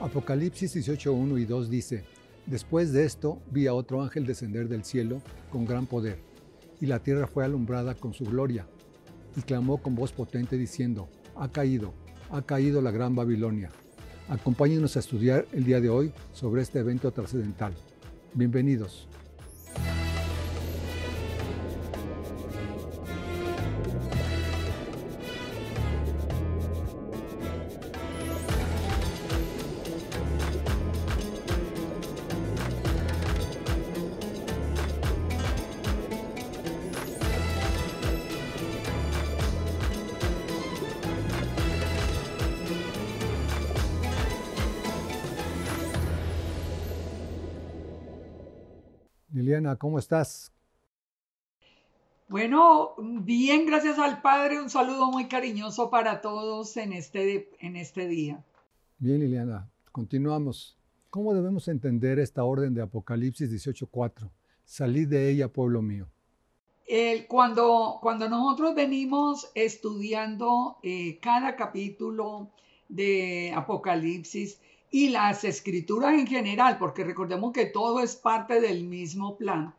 Apocalipsis 18:1 y 2 dice: Después de esto vi a otro ángel descender del cielo con gran poder, y la tierra fue alumbrada con su gloria, y clamó con voz potente diciendo: ha caído la gran Babilonia. Acompáñenos a estudiar el día de hoy sobre este evento trascendental. Bienvenidos. Liliana, ¿cómo estás? Bueno, bien, gracias al Padre. Un saludo muy cariñoso para todos en este día. Bien, Liliana, continuamos. ¿Cómo debemos entender esta orden de Apocalipsis 18:4? Salid de ella, pueblo mío. Cuando nosotros venimos estudiando cada capítulo de Apocalipsis y las escrituras en general, porque recordemos que todo es parte del mismo plan,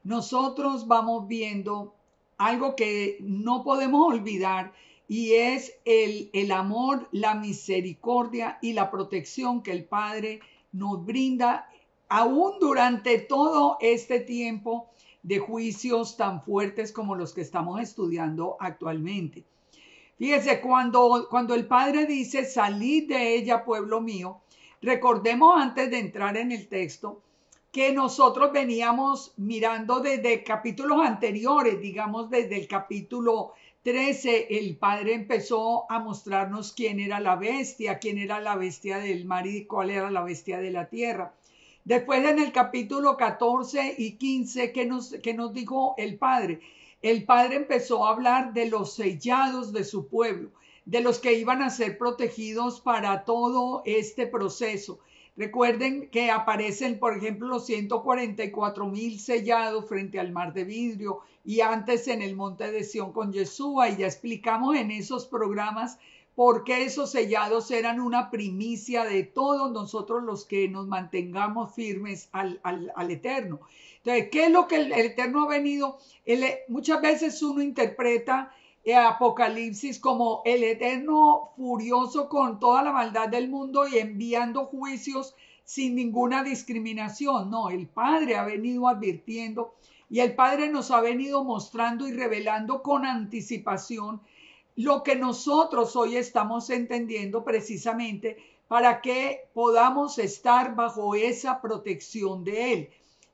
nosotros vamos viendo algo que no podemos olvidar y es el amor, la misericordia y la protección que el Padre nos brinda aún durante todo este tiempo de juicios tan fuertes como los que estamos estudiando actualmente. Fíjese, cuando el Padre dice, salid de ella, pueblo mío, recordemos antes de entrar en el texto que nosotros veníamos mirando desde capítulos anteriores, digamos desde el capítulo 13, el Padre empezó a mostrarnos quién era la bestia del mar y cuál era la bestia de la tierra. Después en el capítulo 14 y 15, ¿qué nos dijo el Padre? El Padre empezó a hablar de los sellados de su pueblo, de los que iban a ser protegidos para todo este proceso. Recuerden que aparecen, por ejemplo, los 144,000 sellados frente al mar de vidrio y antes en el monte de Sión con Yeshua, y ya explicamos en esos programas porque esos sellados eran una primicia de todos nosotros los que nos mantengamos firmes al Eterno. Entonces, ¿qué es lo que el Eterno ha venido? Muchas veces uno interpreta Apocalipsis como el Eterno furioso con toda la maldad del mundo y enviando juicios sin ninguna discriminación. No, el Padre ha venido advirtiendo y el Padre nos ha venido mostrando y revelando con anticipación lo que nosotros hoy estamos entendiendo precisamente para que podamos estar bajo esa protección de Él.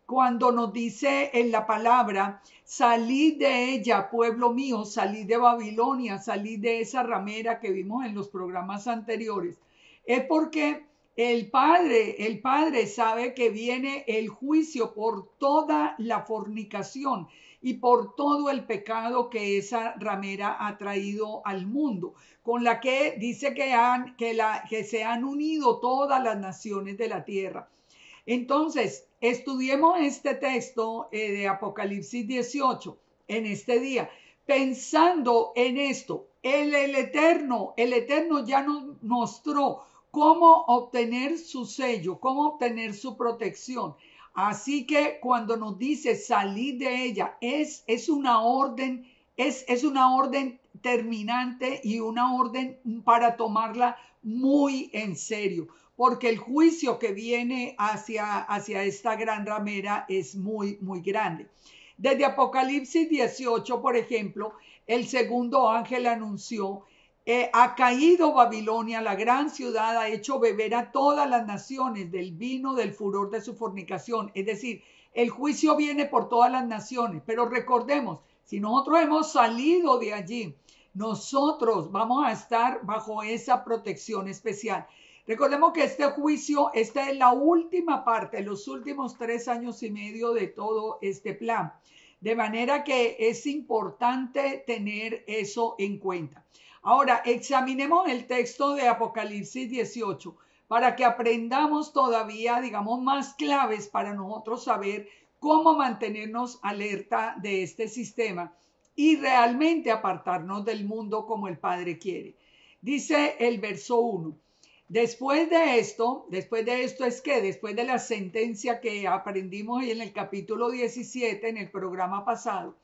Cuando nos dice en la palabra, salid de ella, pueblo mío, salid de Babilonia, salid de esa ramera que vimos en los programas anteriores, es porque el Padre sabe que viene el juicio por toda la fornicación y por todo el pecado que esa ramera ha traído al mundo, con la que dice que se han unido todas las naciones de la tierra. Entonces, estudiemos este texto de Apocalipsis 18 en este día, pensando en esto. El Eterno ya nos mostró cómo obtener su sello, cómo obtener su protección. Así que cuando nos dice salir de ella, es una orden, es una orden terminante y una orden para tomarla muy en serio, porque el juicio que viene hacia esta gran ramera es muy, muy grande. Desde Apocalipsis 18, por ejemplo, el segundo ángel anunció, ha caído Babilonia, la gran ciudad, ha hecho beber a todas las naciones del vino del furor de su fornicación. Es decir, el juicio viene por todas las naciones, pero recordemos, si nosotros hemos salido de allí, nosotros vamos a estar bajo esa protección especial. Recordemos que este juicio, esta es la última parte, los últimos 3 años y medio de todo este plan. De manera que es importante tener eso en cuenta. Ahora, examinemos el texto de Apocalipsis 18 para que aprendamos todavía, digamos, más claves para nosotros saber cómo mantenernos alerta de este sistema y realmente apartarnos del mundo como el Padre quiere. Dice el verso 1. Después de esto es que, después de la sentencia que aprendimos en el capítulo 17, en el programa pasado,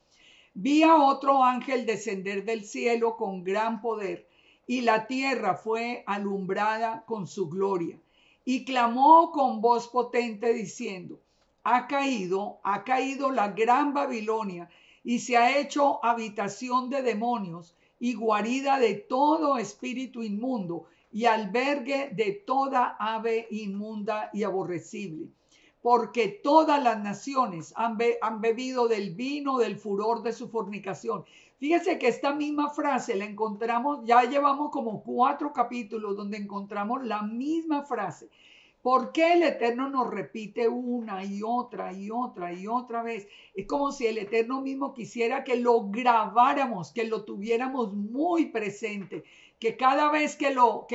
vi a otro ángel descender del cielo con gran poder, y la tierra fue alumbrada con su gloria. Y clamó con voz potente diciendo, ha caído la gran Babilonia, y se ha hecho habitación de demonios y guarida de todo espíritu inmundo y albergue de toda ave inmunda y aborrecible, porque todas las naciones han bebido del vino del furor de su fornicación. Fíjese que esta misma frase la encontramos, ya llevamos como 4 capítulos donde encontramos la misma frase. ¿Por qué el Eterno nos repite una y otra y otra y otra vez? Es como si el Eterno mismo quisiera que lo grabáramos, que lo tuviéramos muy presente, que cada vez que lo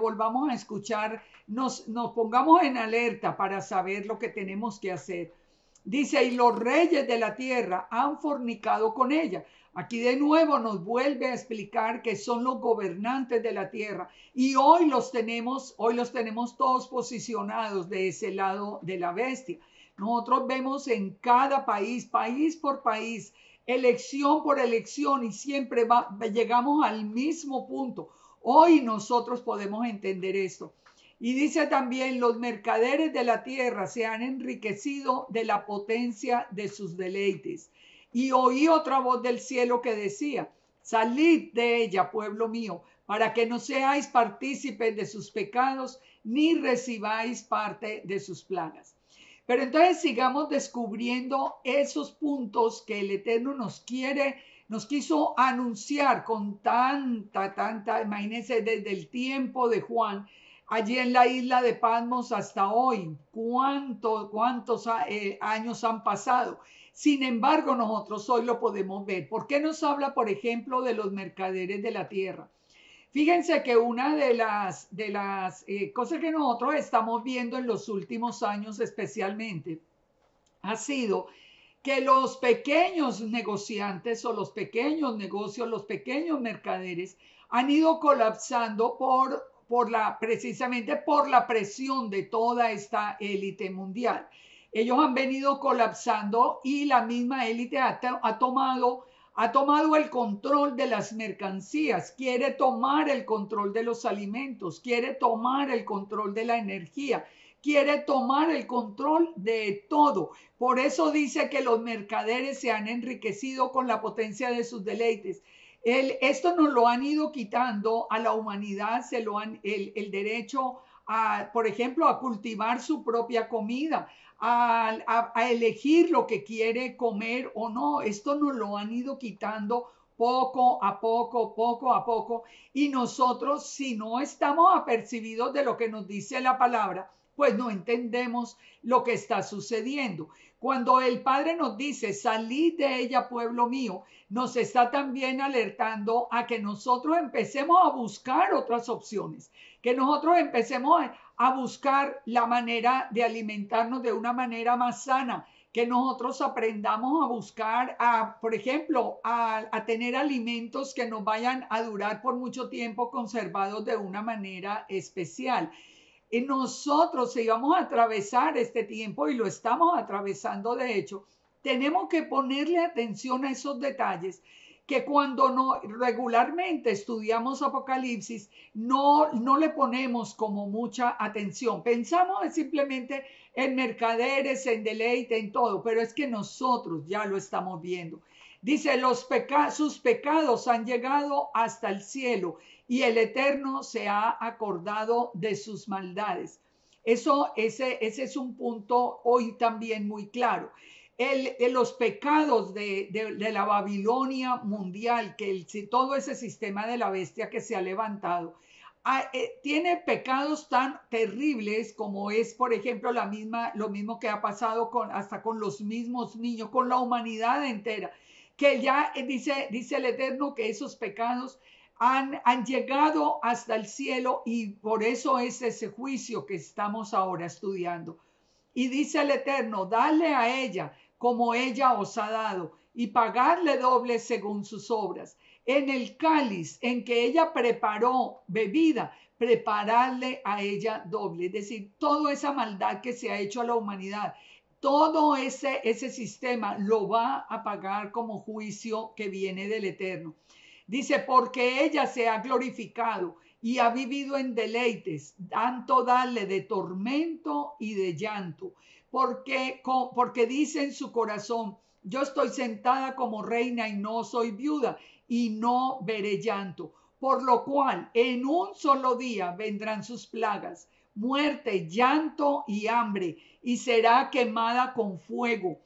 volvamos a escuchar, nos pongamos en alerta para saber lo que tenemos que hacer. Dice, y los reyes de la tierra han fornicado con ella. Aquí de nuevo nos vuelve a explicar que son los gobernantes de la tierra y hoy los tenemos todos posicionados de ese lado de la bestia. Nosotros vemos en cada país, país por país, elección por elección y siempre llegamos al mismo punto. Hoy nosotros podemos entender esto. Y dice también, los mercaderes de la tierra se han enriquecido de la potencia de sus deleites. Y oí otra voz del cielo que decía, salid de ella, pueblo mío, para que no seáis partícipes de sus pecados, ni recibáis parte de sus plagas. Pero entonces sigamos descubriendo esos puntos que el Eterno nos quiso anunciar con tanta, imagínense, desde el tiempo de Juan, allí en la isla de Patmos hasta hoy, cuántos años han pasado. Sin embargo, nosotros hoy lo podemos ver. ¿Por qué nos habla, por ejemplo, de los mercaderes de la tierra? Fíjense que una de las cosas que nosotros estamos viendo en los últimos años especialmente ha sido que los pequeños negociantes o los pequeños negocios, los pequeños mercaderes han ido colapsando precisamente por la presión de toda esta élite mundial. Ellos han venido colapsando y la misma élite ha tomado el control de las mercancías, quiere tomar el control de los alimentos, quiere tomar el control de la energía, quiere tomar el control de todo. Por eso dice que los mercaderes se han enriquecido con la potencia de sus deleites. Esto nos lo han ido quitando a la humanidad, el derecho a, por ejemplo, a cultivar su propia comida, a elegir lo que quiere comer o no. Esto nos lo han ido quitando poco a poco. Y nosotros, si no estamos apercibidos de lo que nos dice la palabra, pues no entendemos lo que está sucediendo. Cuando el Padre nos dice, salid de ella, pueblo mío, nos está también alertando a que nosotros empecemos a buscar otras opciones, que nosotros empecemos a buscar la manera de alimentarnos de una manera más sana, que nosotros aprendamos a buscar, por ejemplo, a tener alimentos que nos vayan a durar por mucho tiempo conservados de una manera especial. Y nosotros, si vamos a atravesar este tiempo, y lo estamos atravesando de hecho, tenemos que ponerle atención a esos detalles que cuando no regularmente estudiamos Apocalipsis no le ponemos como mucha atención. Pensamos simplemente en mercaderes, en deleite, en todo, pero es que nosotros ya lo estamos viendo. Dice, sus pecados han llegado hasta el cielo y el Eterno se ha acordado de sus maldades. Ese es un punto hoy también muy claro. Los pecados de la Babilonia mundial, todo ese sistema de la bestia que se ha levantado, tiene pecados tan terribles como es, por ejemplo, lo mismo que ha pasado hasta con los mismos niños, con la humanidad entera, que ya dice el Eterno que esos pecados han llegado hasta el cielo y por eso es ese juicio que estamos ahora estudiando. Y dice el Eterno, dale a ella como ella os ha dado y pagarle doble según sus obras. en el cáliz en que ella preparó bebida, prepararle a ella doble. Es decir, toda esa maldad que se ha hecho a la humanidad, todo ese sistema lo va a pagar como juicio que viene del Eterno. Dice, porque ella se ha glorificado y ha vivido en deleites, tanto darle de tormento y de llanto, porque dice en su corazón, yo estoy sentada como reina y no soy viuda y no veré llanto, por lo cual en un solo día vendrán sus plagas, muerte, llanto y hambre, y será quemada con fuego,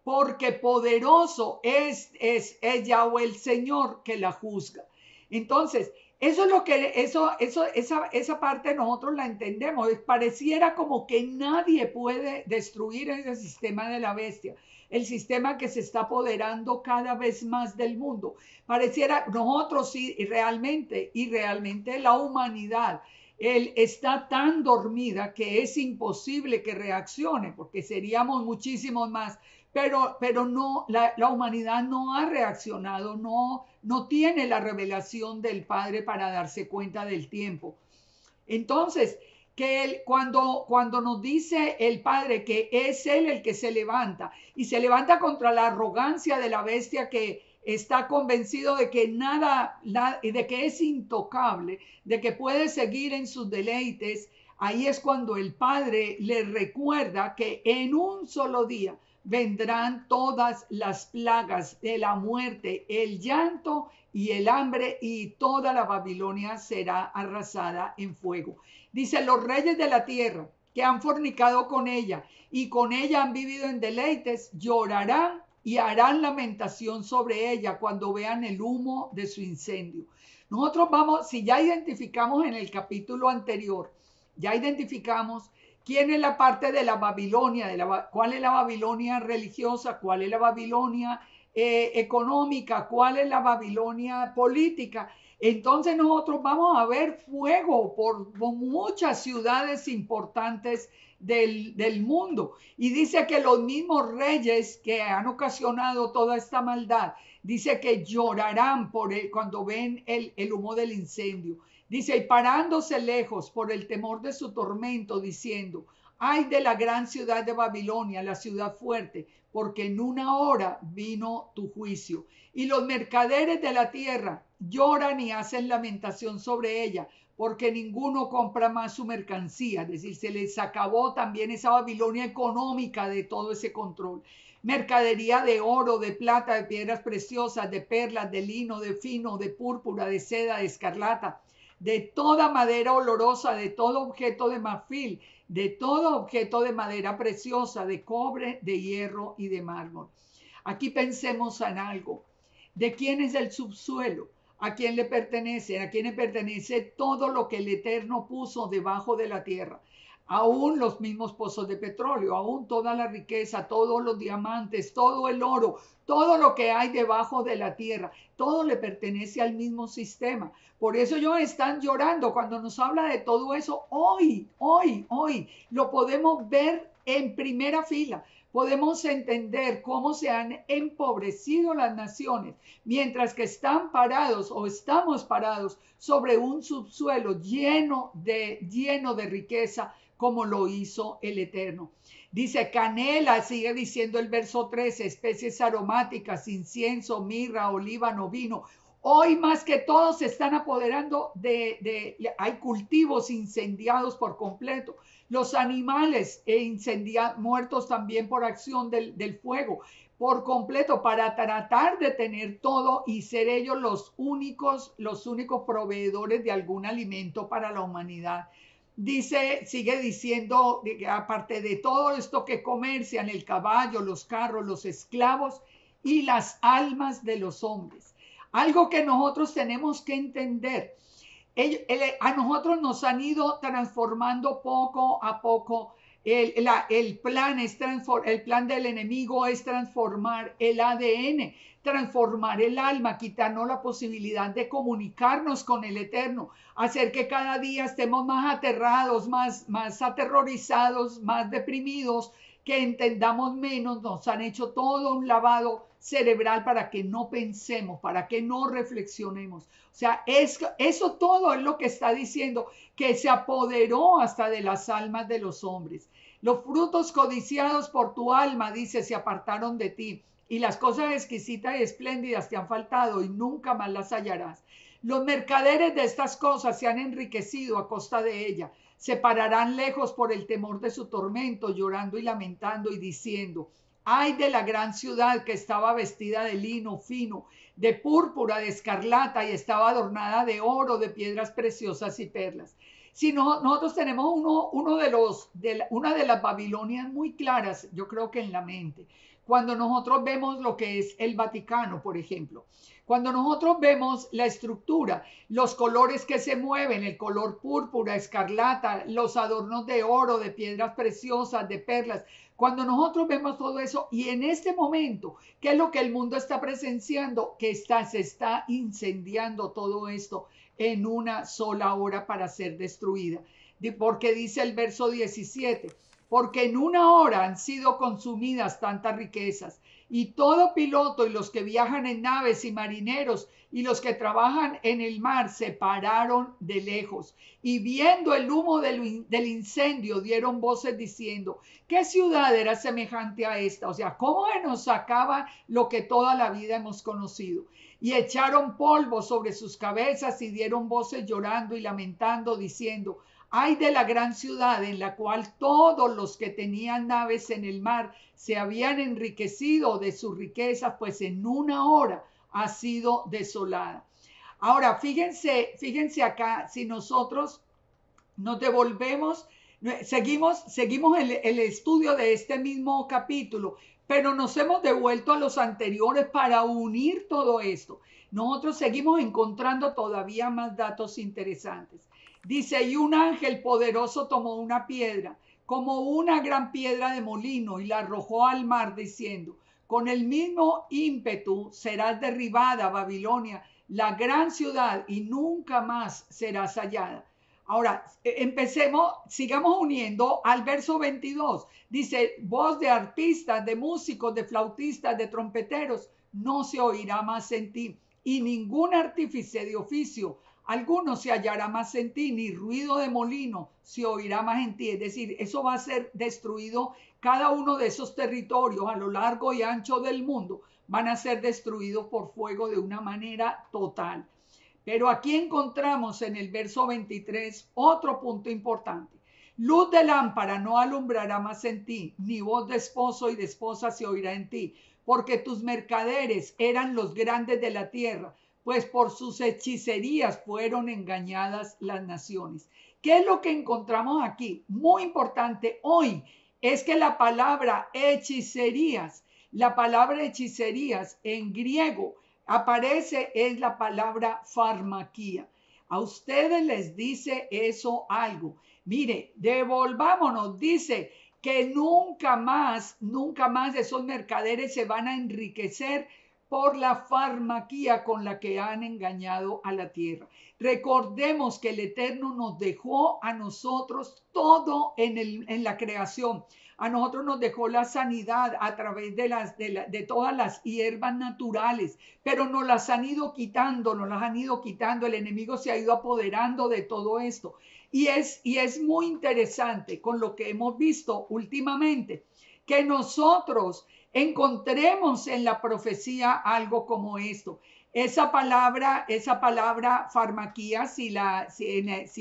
porque poderoso es Yahweh el Señor que la juzga. Entonces, eso es lo que, esa parte nosotros la entendemos. Pareciera como que nadie puede destruir ese sistema de la bestia, el sistema que se está apoderando cada vez más del mundo. Pareciera, nosotros sí, y realmente la humanidad, él está tan dormida que es imposible que reaccione, porque seríamos muchísimos más. Pero no, la humanidad no ha reaccionado, no tiene la revelación del Padre para darse cuenta del tiempo. Entonces, cuando nos dice el Padre que es Él el que se levanta y se levanta contra la arrogancia de la bestia que está convencido de que de que es intocable, de que puede seguir en sus deleites, ahí es cuando el Padre le recuerda que en un solo día vendrán todas las plagas de la muerte, el llanto y el hambre, y toda la Babilonia será arrasada en fuego. Dice, los reyes de la tierra que han fornicado con ella y con ella han vivido en deleites, llorarán y harán lamentación sobre ella cuando vean el humo de su incendio. Nosotros vamos, si ya identificamos en el capítulo anterior, ya identificamos quién es la parte de la Babilonia, cuál es la Babilonia religiosa, cuál es la Babilonia económica, cuál es la Babilonia política. Entonces nosotros vamos a ver fuego por muchas ciudades importantes del mundo. Y dice que los mismos reyes que han ocasionado toda esta maldad, dice que llorarán cuando ven el humo del incendio. Dice, y parándose lejos por el temor de su tormento, diciendo, ay de la gran ciudad de Babilonia, la ciudad fuerte, porque en una hora vino tu juicio. Y los mercaderes de la tierra lloran y hacen lamentación sobre ella, porque ninguno compra más su mercancía. Es decir, se les acabó también esa Babilonia económica de todo ese control. Mercadería de oro, de plata, de piedras preciosas, de perlas, de lino, de fino, de púrpura, de seda, de escarlata, de toda madera olorosa, de todo objeto de marfil, de todo objeto de madera preciosa, de cobre, de hierro y de mármol. Aquí pensemos en algo. ¿De quién es el subsuelo? ¿A quién le pertenece? ¿A quién le pertenece todo lo que el Eterno puso debajo de la tierra? Aún los mismos pozos de petróleo, aún toda la riqueza, todos los diamantes, todo el oro, todo lo que hay debajo de la tierra, todo le pertenece al mismo sistema. Por eso ellos están llorando cuando nos habla de todo eso. Hoy, lo podemos ver en primera fila. Podemos entender cómo se han empobrecido las naciones, mientras que están parados o estamos parados sobre un subsuelo lleno de riqueza, como lo hizo el Eterno. Dice canela, sigue diciendo el verso 13, especies aromáticas, incienso, mirra, olíbano, vino. Hoy más que todos se están apoderando hay cultivos incendiados por completo. Los animales muertos también por acción del fuego por completo, para tratar de tener todo y ser ellos los únicos proveedores de algún alimento para la humanidad. Sigue diciendo, aparte de todo esto que comercian, el caballo, los carros, los esclavos y las almas de los hombres. Algo que nosotros tenemos que entender. A nosotros nos han ido transformando poco a poco. El plan del enemigo es transformar el ADN, transformar el alma, quitarnos la posibilidad de comunicarnos con el Eterno, hacer que cada día estemos más aterrados, más aterrorizados, más deprimidos, que entendamos menos, nos han hecho todo un lavado cerebral para que no pensemos, para que no reflexionemos. O sea, eso todo es lo que está diciendo, que se apoderó hasta de las almas de los hombres. Los frutos codiciados por tu alma, dice, se apartaron de ti, y las cosas exquisitas y espléndidas te han faltado y nunca más las hallarás. Los mercaderes de estas cosas se han enriquecido a costa de ella. Se pararán lejos por el temor de su tormento, llorando y lamentando y diciendo: ay de la gran ciudad que estaba vestida de lino fino, de púrpura, de escarlata, y estaba adornada de oro, de piedras preciosas y perlas. Si no, nosotros tenemos una de las Babilonias muy claras, yo creo que en la mente. Cuando nosotros vemos lo que es el Vaticano, por ejemplo, cuando nosotros vemos la estructura, los colores que se mueven, el color púrpura, escarlata, los adornos de oro, de piedras preciosas, de perlas, cuando nosotros vemos todo eso, y en este momento, ¿qué es lo que el mundo está presenciando? Que se está incendiando todo esto en una sola hora para ser destruida. Porque dice el verso 17, porque en una hora han sido consumidas tantas riquezas, y todo piloto y los que viajan en naves y marineros y los que trabajan en el mar se pararon de lejos, y viendo el humo del incendio dieron voces diciendo: ¿qué ciudad era semejante a esta? O sea, ¿cómo se nos acaba lo que toda la vida hemos conocido? Y echaron polvo sobre sus cabezas y dieron voces llorando y lamentando diciendo: ay de la gran ciudad en la cual todos los que tenían naves en el mar se habían enriquecido de sus riquezas, pues en una hora ha sido desolada. Ahora, fíjense acá, si nosotros nos devolvemos, seguimos el estudio de este mismo capítulo, pero nos hemos devuelto a los anteriores para unir todo esto. Nosotros seguimos encontrando todavía más datos interesantes. Dice: y un ángel poderoso tomó una piedra, como una gran piedra de molino, y la arrojó al mar, diciendo: con el mismo ímpetu serás derribada, Babilonia, la gran ciudad, y nunca más serás hallada. Ahora, sigamos uniendo al verso 22. Dice: voz de arpistas, de músicos, de flautistas, de trompeteros, no se oirá más en ti, y ningún artífice de oficio alguno se hallará más en ti, ni ruido de molino se oirá más en ti. Es decir, eso va a ser destruido. Cada uno de esos territorios a lo largo y ancho del mundo van a ser destruidos por fuego de una manera total. Pero aquí encontramos en el verso 23 otro punto importante. Luz de lámpara no alumbrará más en ti, ni voz de esposo y de esposa se oirá en ti, porque tus mercaderes eran los grandes de la tierra, pues por sus hechicerías fueron engañadas las naciones. ¿Qué es lo que encontramos aquí? Muy importante hoy es que la palabra hechicerías en griego aparece en la palabra farmaquía. A ustedes les dice eso algo. Mire, devolvámonos, dice que nunca más esos mercaderes se van a enriquecer por la farmaquía con la que han engañado a la tierra. Recordemos que el Eterno nos dejó a nosotros todo en la creación. A nosotros nos dejó la sanidad a través de todas las hierbas naturales, pero nos las han ido quitando, El enemigo se ha ido apoderando de todo esto. Y es muy interesante con lo que hemos visto últimamente, que nosotros encontremos en la profecía algo como esto. Esa palabra farmaquía, si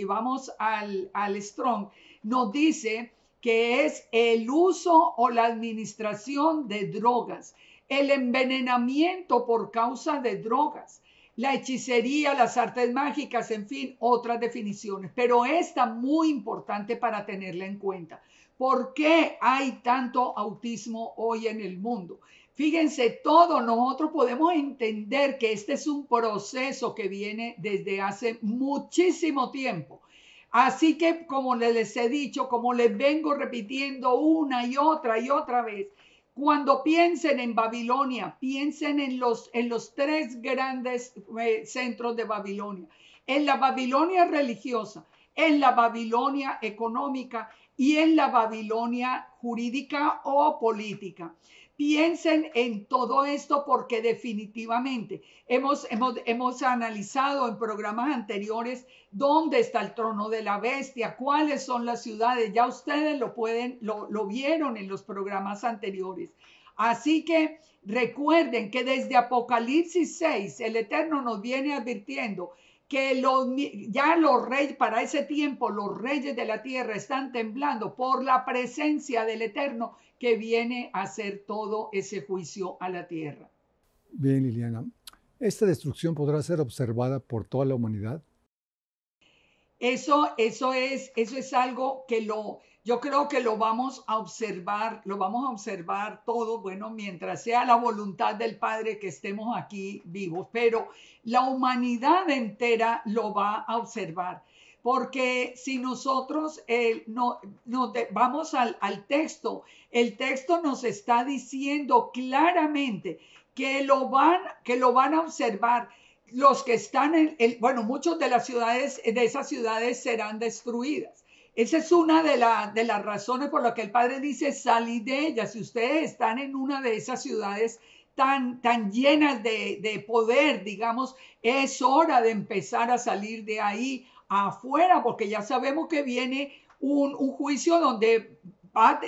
vamos al Strong, nos dice que es el uso o la administración de drogas, el envenenamiento por causa de drogas, la hechicería, las artes mágicas, en fin, otras definiciones. Pero esta muy importante para tenerla en cuenta. ¿Por qué hay tanto autismo hoy en el mundo? Fíjense, nosotros podemos entender que este es un proceso que viene desde hace muchísimo tiempo. Así que, como les he dicho, como les vengo repitiendo una y otra vez, cuando piensen en Babilonia, piensen en los tres grandes centros de Babilonia: en la Babilonia religiosa, en la Babilonia económica y en la Babilonia jurídica o política. Piensen en todo esto porque definitivamente hemos analizado en programas anteriores dónde está el trono de la bestia, cuáles son las ciudades. Ya ustedes lo vieron en los programas anteriores. Así que recuerden que desde Apocalipsis 6 el Eterno nos viene advirtiendo que ya los reyes, para ese tiempo, los reyes de la tierra están temblando por la presencia del Eterno que viene a hacer todo ese juicio a la tierra. Bien, Liliana. ¿Esta destrucción podrá ser observada por toda la humanidad? Eso es algo que yo creo que lo vamos a observar todo, bueno, mientras sea la voluntad del Padre que estemos aquí vivos, pero la humanidad entera lo va a observar. Porque si nosotros vamos al texto, el texto nos está diciendo claramente que lo van a observar los que están bueno, muchas de esas ciudades serán destruidas. Esa es una de las razones por las que el Padre dice, salid de ellas. Si ustedes están en una de esas ciudades tan llenas de poder, digamos, es hora de empezar a salir de ahí afuera, porque ya sabemos que viene un juicio donde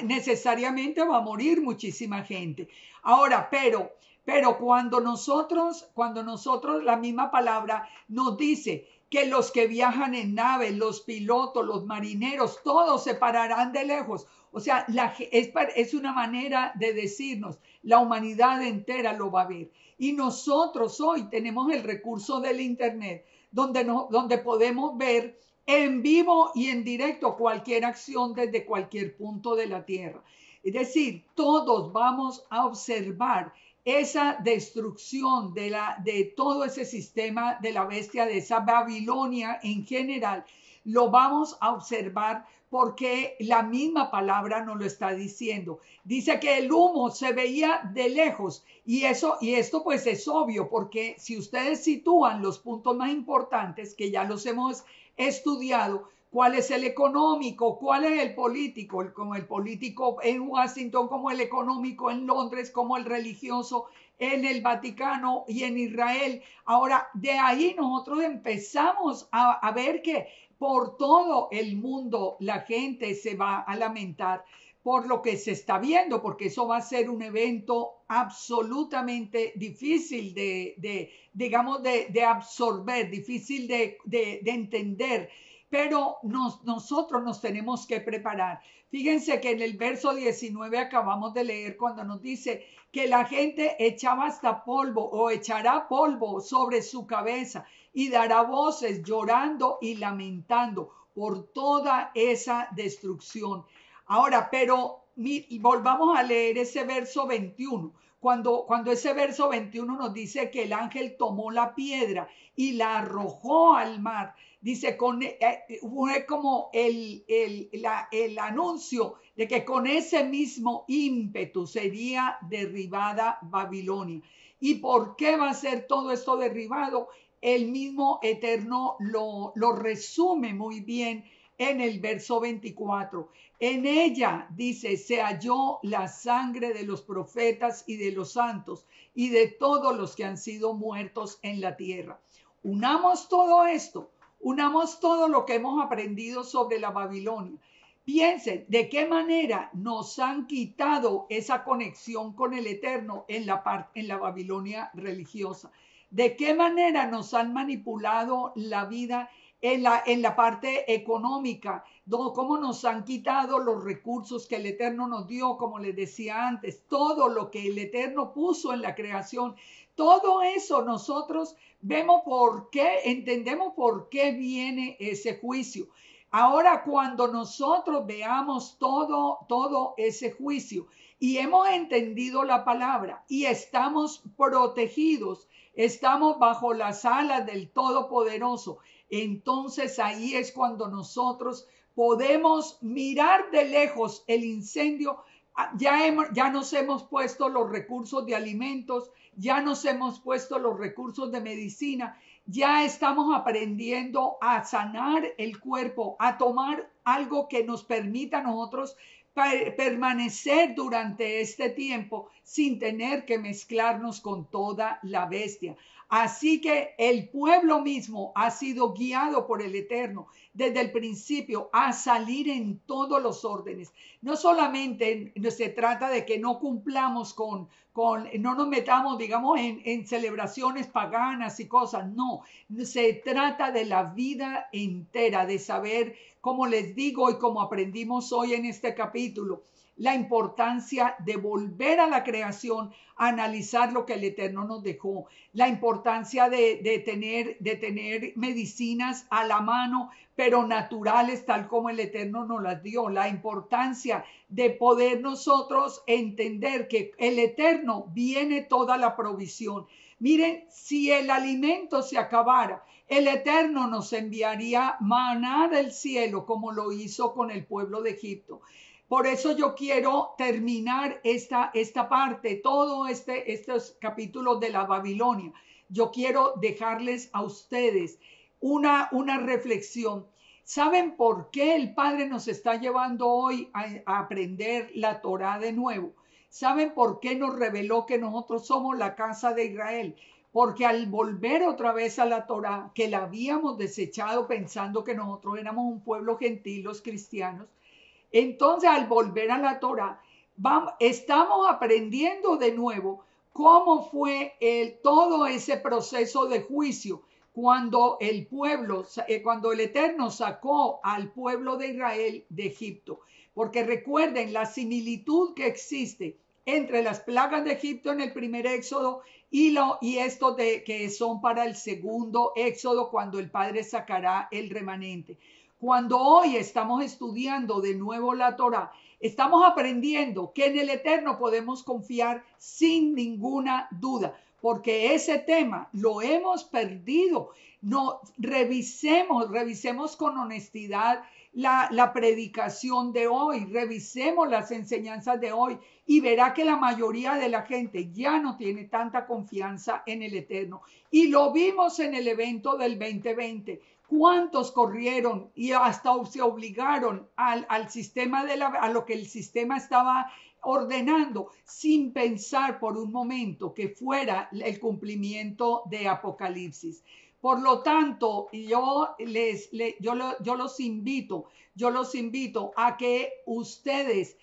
necesariamente va a morir muchísima gente. Ahora, pero cuando nosotros, la misma palabra nos dice que los que viajan en nave, los pilotos, los marineros, todos se pararán de lejos. O sea, es una manera de decirnos, la humanidad entera lo va a ver. Y nosotros hoy tenemos el recurso del Internet, donde podemos ver en vivo y en directo cualquier acción desde cualquier punto de la tierra. Es decir, todos vamos a observar esa destrucción de todo ese sistema de la bestia, de esa Babilonia en general, lo vamos a observar porque la misma palabra nos lo está diciendo. Dice que el humo se veía de lejos y esto pues es obvio porque si ustedes sitúan los puntos más importantes que ya los hemos estudiado, cuál es el económico, cuál es el político, como el político en Washington, como el económico en Londres, como el religioso en el Vaticano y en Israel. Ahora, de ahí nosotros empezamos a ver que por todo el mundo la gente se va a lamentar por lo que se está viendo, porque eso va a ser un evento absolutamente difícil digamos, de absorber, difícil de entender, pero nosotros nos tenemos que preparar. Fíjense que en el verso 19 acabamos de leer cuando nos dice que la gente echaba hasta polvo o echará polvo sobre su cabeza y dará voces llorando y lamentando por toda esa destrucción. Ahora, pero volvamos a leer ese verso 21. Cuando ese verso 21 nos dice que el ángel tomó la piedra y la arrojó al mar, dice, fue como el anuncio de que con ese mismo ímpetu sería derribada Babilonia. ¿Y por qué va a ser todo esto derribado? El mismo Eterno lo resume muy bien en el verso 24. En ella, dice, se halló la sangre de los profetas y de los santos y de todos los que han sido muertos en la tierra. Unamos todo esto, unamos todo lo que hemos aprendido sobre la Babilonia. Piensen de qué manera nos han quitado esa conexión con el Eterno en la Babilonia religiosa. De qué manera nos han manipulado la vida en la parte económica, cómo nos han quitado los recursos que el Eterno nos dio, como les decía antes, todo lo que el Eterno puso en la creación, todo eso nosotros entendemos por qué viene ese juicio. Ahora, cuando nosotros veamos todo ese juicio y hemos entendido la palabra y estamos protegidos, estamos bajo las alas del Todopoderoso, entonces ahí es cuando nosotros podemos mirar de lejos el incendio. Ya nos hemos puesto los recursos de alimentos, ya nos hemos puesto los recursos de medicina, ya estamos aprendiendo a sanar el cuerpo, a tomar algo que nos permita a nosotros permanecer durante este tiempo sin tener que mezclarnos con toda la bestia. Así que el pueblo mismo ha sido guiado por el Eterno desde el principio a salir en todos los órdenes. No solamente se trata de que no cumplamos no nos metamos, digamos, en celebraciones paganas y cosas. No, se trata de la vida entera, de saber, como les digo y como aprendimos hoy en este capítulo, la importancia de volver a la creación, analizar lo que el Eterno nos dejó, la importancia de tener medicinas a la mano, pero naturales, tal como el Eterno nos las dio, la importancia de poder nosotros entender que el Eterno viene toda la provisión. Miren, si el alimento se acabara, el Eterno nos enviaría maná del cielo, como lo hizo con el pueblo de Egipto. Por eso yo quiero terminar esta parte, todo estos capítulos de la Babilonia. Yo quiero dejarles a ustedes una reflexión. ¿Saben por qué el Padre nos está llevando hoy a aprender la Torá de nuevo? ¿Saben por qué nos reveló que nosotros somos la casa de Israel? Porque al volver otra vez a la Torá, que la habíamos desechado pensando que nosotros éramos un pueblo gentil, los cristianos, entonces al volver a la Torá, estamos aprendiendo de nuevo cómo fue todo ese proceso de juicio cuando cuando el Eterno sacó al pueblo de Israel de Egipto. Porque recuerden la similitud que existe entre las plagas de Egipto en el primer éxodo y estos que son para el segundo éxodo, cuando el Padre sacará el remanente. Cuando hoy estamos estudiando de nuevo la Torá, estamos aprendiendo que en el Eterno podemos confiar sin ninguna duda, porque ese tema lo hemos perdido. No, revisemos con honestidad la predicación de hoy, revisemos las enseñanzas de hoy y verá que la mayoría de la gente ya no tiene tanta confianza en el Eterno. Y lo vimos en el evento del 2020. ¿Cuántos corrieron y hasta se obligaron al sistema a lo que el sistema estaba ordenando, sin pensar por un momento que fuera el cumplimiento de Apocalipsis? Por lo tanto, yo los invito a que ustedes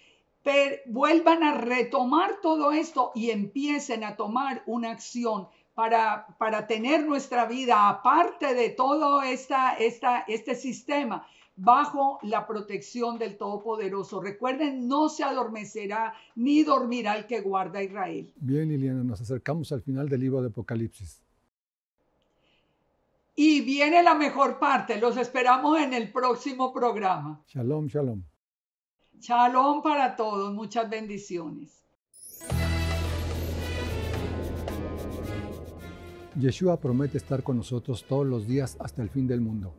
vuelvan a retomar todo esto y empiecen a tomar una acción para tener nuestra vida, aparte de todo este sistema, bajo la protección del Todopoderoso. Recuerden, no se adormecerá ni dormirá el que guarda a Israel. Bien, Liliana, nos acercamos al final del libro de Apocalipsis. Y viene la mejor parte. Los esperamos en el próximo programa. Shalom, shalom. Shalom para todos. Muchas bendiciones. Yeshua promete estar con nosotros todos los días hasta el fin del mundo.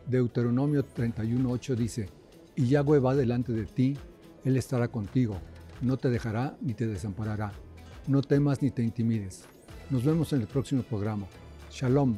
Deuteronomio 31:8 dice: y Yahweh va delante de ti, Él estará contigo, no te dejará ni te desamparará. No temas ni te intimides. Nos vemos en el próximo programa. Shalom.